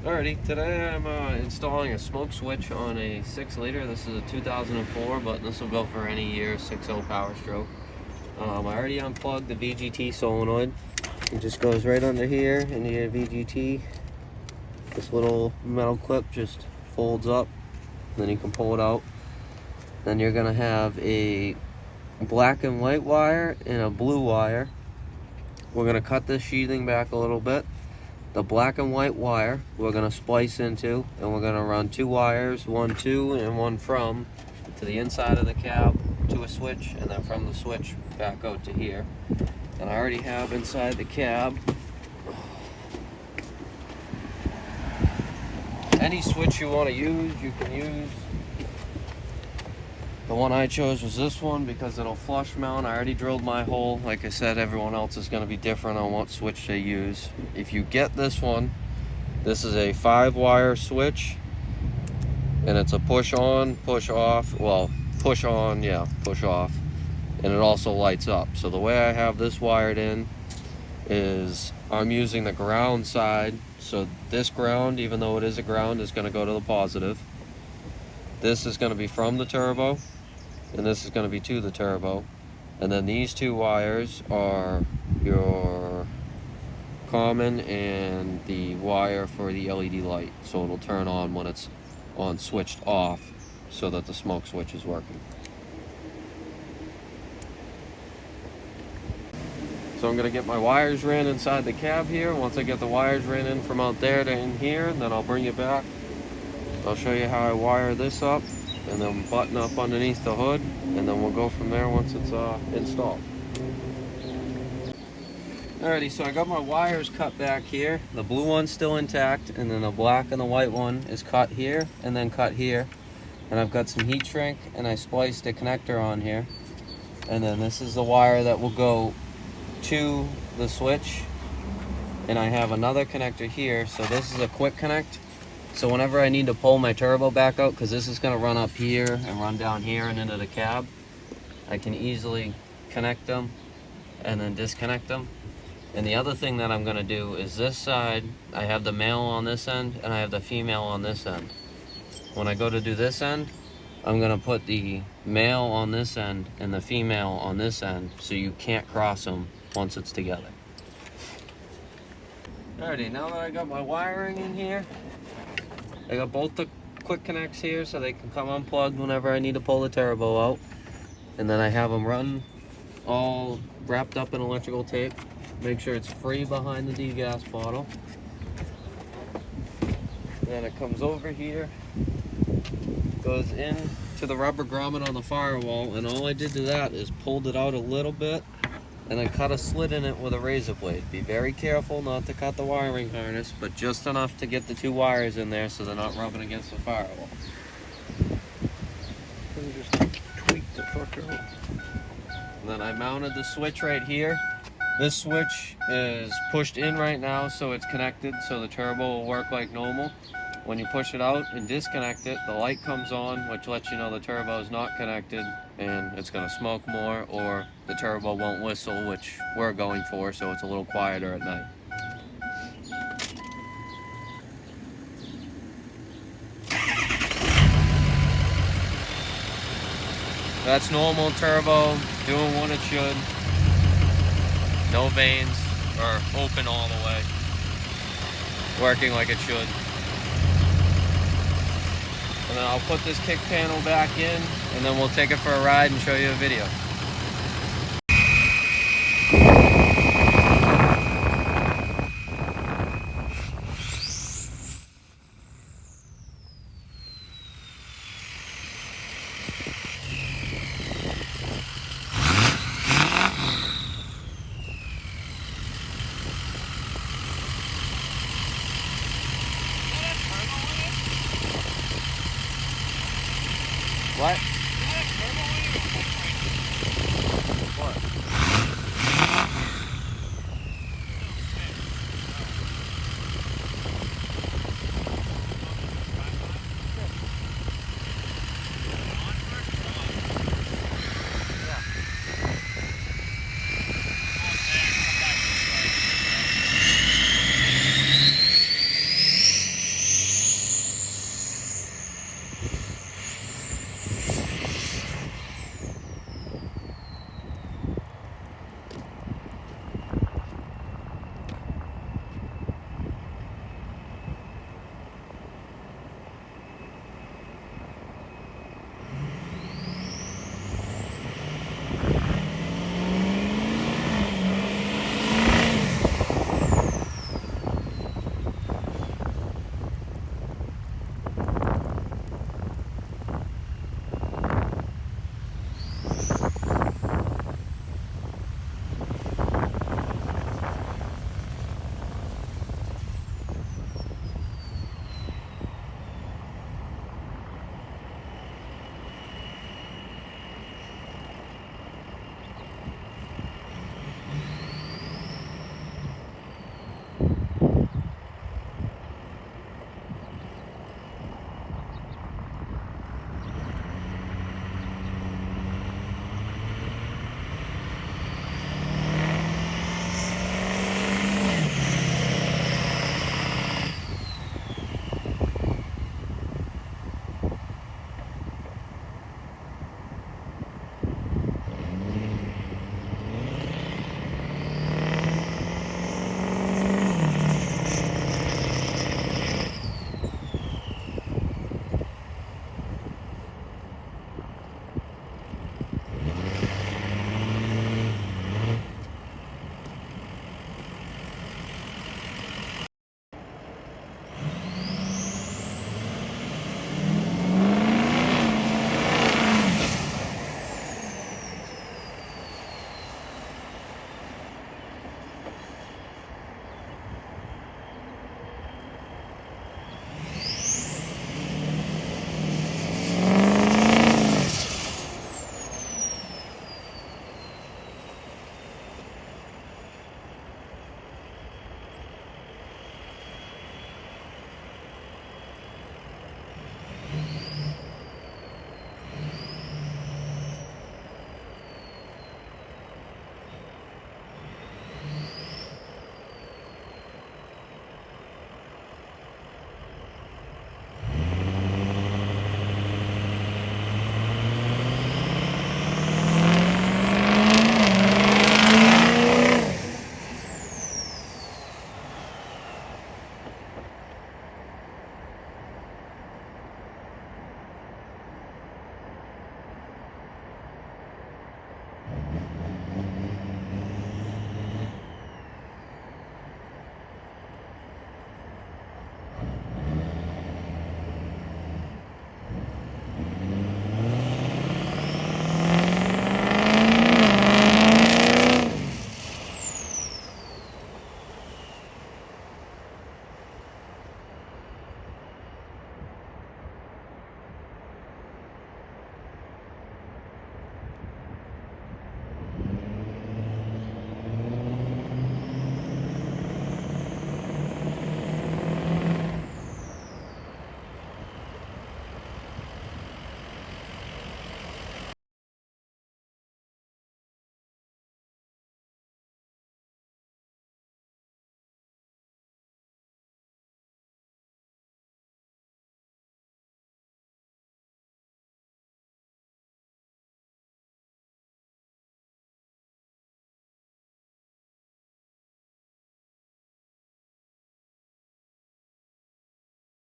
Alrighty, today I'm installing a smoke switch on a 6-liter. This is a 2004, but this will go for any year, 6.0 Powerstroke. I already unplugged the VGT solenoid. It just goes right under here into your VGT. This little metal clip just folds up, then you can pull it out. Then you're gonna have a black and white wire and a blue wire. We're gonna cut this sheathing back a little bit. The black and white wire we're going to splice into, and we're going to run 2 wires, one to and one from, to the inside of the cab to a switch, and then from the switch back out to here. And I already have inside the cab any switch you want to use, you can use. The one I chose was this one because it'll flush mount. I already drilled my hole. Like I said, everyone else is going to be different on what switch they use. If you get this one, this is a 5-wire switch, and it's a push on, push off. Well, push on, yeah, push off. And it also lights up. So the way I have this wired in is I'm using the ground side. So this ground, even though it is a ground, is going to go to the positive. This is going to be from the turbo, and this is going to be to the turbo. And then these 2 wires are your common and the wire for the LED light, so it'll turn on when it's on switched off, so that the smoke switch is working. So I'm going to get my wires ran inside the cab here. Once I get the wires ran in from out there to in here, then I'll bring it back. I'll show you how I wire this up, and then button up underneath the hood, and then we'll go from there once it's installed. Alrighty, so I got my wires cut back here. The blue one's still intact, and then the black and the white one is cut here and then cut here. And I've got some heat shrink, and I spliced a connector on here. And then this is the wire that will go to the switch. And I have another connector here, so this is a quick connect. So whenever I need to pull my turbo back out, because this is going to run up here and run down here and into the cab, I can easily connect them and then disconnect them. And the other thing that I'm going to do is this side, I have the male on this end and I have the female on this end. When I go to do this end, I'm going to put the male on this end and the female on this end, so you can't cross them once it's together. Alrighty, now that I got my wiring in here, I got both the quick connects here so they can come unplugged whenever I need to pull the turbo out. And then I have them run all wrapped up in electrical tape. Make sure it's free behind the degas bottle. Then it comes over here, goes in to the rubber grommet on the firewall, and all I did to that is pulled it out a little bit, and I cut a slit in it with a razor blade. Be very careful not to cut the wiring harness, but just enough to get the 2 wires in there so they're not rubbing against the firewall. And just tweak the fucker out. And then I mounted the switch right here. This switch is pushed in right now, so it's connected, so the turbo will work like normal. When you push it out and disconnect it, the light comes on, which lets you know the turbo is not connected and it's going to smoke more, or the turbo won't whistle, which we're going for, so it's a little quieter at night. That's normal turbo, doing what it should. No vanes, or open all the way. Working like it should. And then I'll put this kick panel back in, and then we'll take it for a ride and show you a video. What?